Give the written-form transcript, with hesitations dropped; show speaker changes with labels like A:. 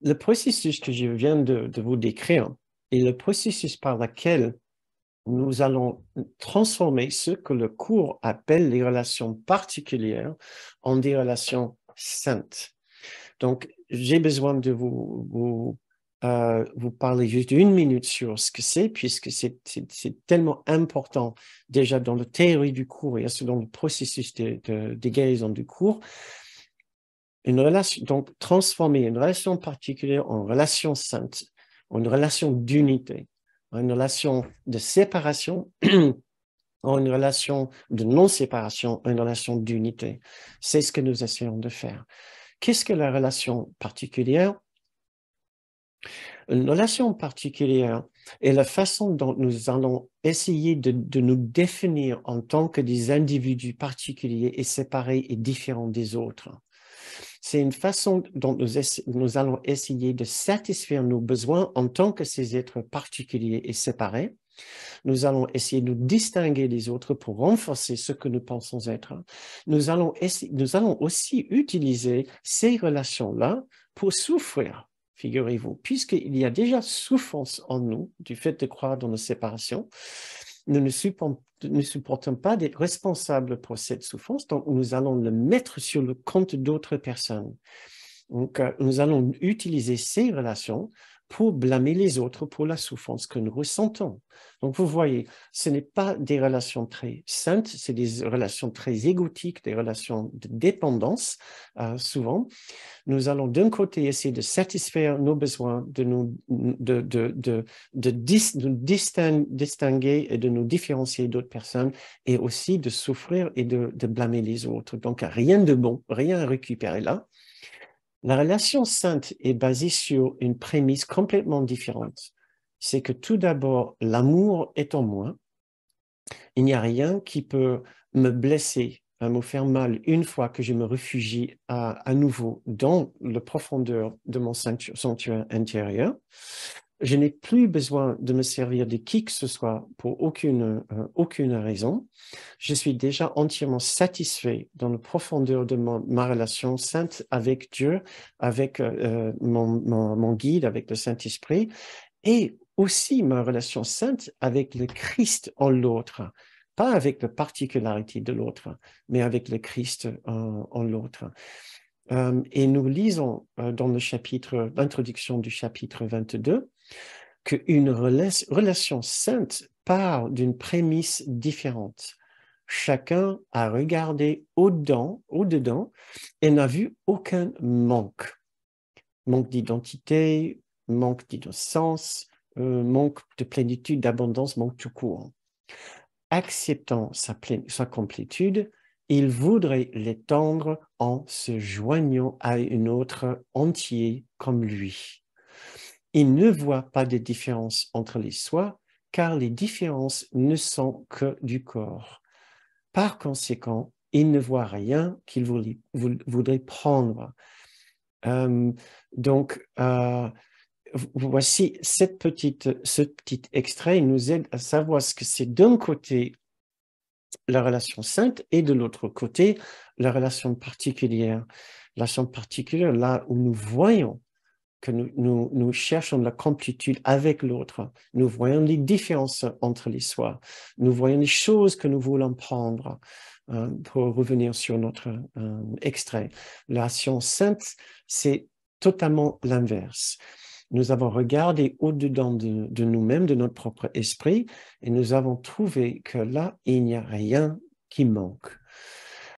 A: Le processus que je viens de vous décrire est le processus par lequel nous allons transformer ce que le cours appelle les relations particulières en des relations saintes. Donc, j'ai besoin de vous parler juste une minute sur ce que c'est, puisque c'est tellement important déjà dans la théorie du cours et aussi dans le processus de guérison du cours. Une relation, donc, transformer une relation particulière en relation sainte, en une relation d'unité, en une relation de séparation, en une relation de non-séparation, en une relation d'unité. C'est ce que nous essayons de faire. Qu'est-ce que la relation particulière? Une relation particulière est la façon dont nous allons essayer de nous définir en tant que des individus particuliers et séparés et différents des autres. C'est une façon dont nous allons essayer de satisfaire nos besoins en tant que ces êtres particuliers et séparés. Nous allons essayer de nous distinguer des autres pour renforcer ce que nous pensons être. Nous allons aussi utiliser ces relations-là pour souffrir, figurez-vous, puisqu'il y a déjà souffrance en nous du fait de croire dans nos séparations. Nous ne supportons pas d'être responsables pour cette souffrance, donc nous allons le mettre sur le compte d'autres personnes. Donc, nous allons utiliser ces relations pour blâmer les autres pour la souffrance que nous ressentons. Donc, vous voyez, ce n'est pas des relations très saintes, c'est des relations très égotiques, des relations de dépendance, souvent. Nous allons d'un côté essayer de satisfaire nos besoins, de nous distinguer et de nous différencier d'autres personnes, et aussi de souffrir et de blâmer les autres. Donc, rien de bon, rien à récupérer là. La relation sainte est basée sur une prémisse complètement différente. C'est que tout d'abord, l'amour est en moi. Il n'y a rien qui peut me blesser, me faire mal une fois que je me réfugie à nouveau dans la profondeur de mon sanctuaire intérieur. Je n'ai plus besoin de me servir de qui que ce soit pour aucune raison. Je suis déjà entièrement satisfait dans la profondeur de ma relation sainte avec Dieu, avec mon guide, avec le Saint-Esprit, et aussi ma relation sainte avec le Christ en l'autre. Pas avec la particularité de l'autre, mais avec le Christ en l'autre. Et nous lisons dans l'introduction du chapitre 22, qu'une relation sainte part d'une prémisse différente. Chacun a regardé au-dedans et n'a vu aucun manque. Manque d'identité, manque d'innocence, manque de plénitude, d'abondance, manque tout court. Acceptant sa complétude, il voudrait l'étendre en se joignant à une autre entier comme lui. Il ne voit pas de différence entre les soi, car les différences ne sont que du corps. Par conséquent, il ne voit rien qu'il voudrait prendre. Donc, voici ce petit extrait. Il nous aide à savoir ce que c'est d'un côté la relation sainte et de l'autre côté la relation particulière. La relation particulière, là où nous voyons que nous cherchons la complétude avec l'autre. Nous voyons les différences entre les soi. Nous voyons les choses que nous voulons prendre. Pour revenir sur notre extrait. La relation sainte, c'est totalement l'inverse. Nous avons regardé au-dedans de nous-mêmes, de notre propre esprit, et nous avons trouvé que là, il n'y a rien qui manque.